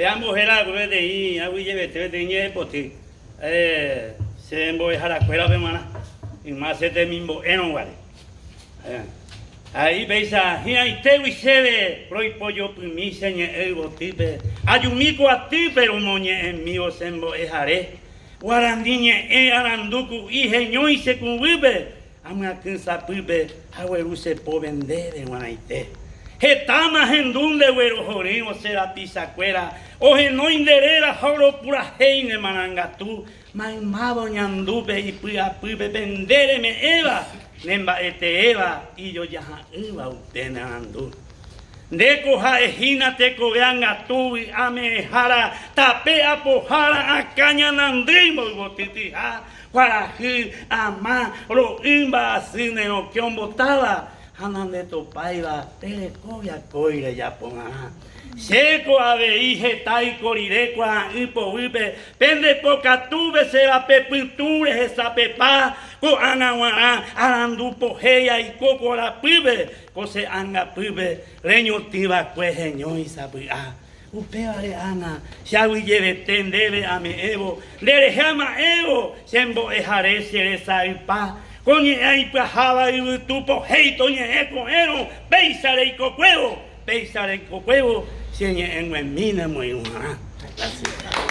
ambos era de ahí, agua y llevete de ñe poti. Se embo es a la escuela de mana. Y más este mismo eno vale. Ahí veis a hia y te y se ve, proi pollo primicia ñe el botipe. Ayumico a ti pero moñe en mío sembo es haré. Guarandiñe e aranduku y geño y se cubibe. Ama kinsa pibe, haweru se po vender en guanaite. Getama gendunde güero jorín o será pisacuera. O no inderera joro pura heine manangatu. Maimabo ñandupe y pia pibe vendereme eva. Nemba ete eva y yo ya eva usted andu. Deco jaejina te coveanga tu y ame jara tape apojara a caña nandrimo y botitija. Guarají ama lo imba asine o que botaba. Hanande topaiba te covia coire ya ponga. Seco aveije tai corirecua ipo vipe pende poca tuve será pepinture esa pepa ko anawana arandu pojeya y coco la pibe cose anga pibe reño tiba cuejeño y sabia upeare ana shawi lleve tendebe a mi evo le jama evo sembo ejare seresa y pa coñe ahí pajaba y tu pojeito ñe ecoero beisare y cocuevo beisare y cocuevo Señor, en mi mina muy humana. Gracias.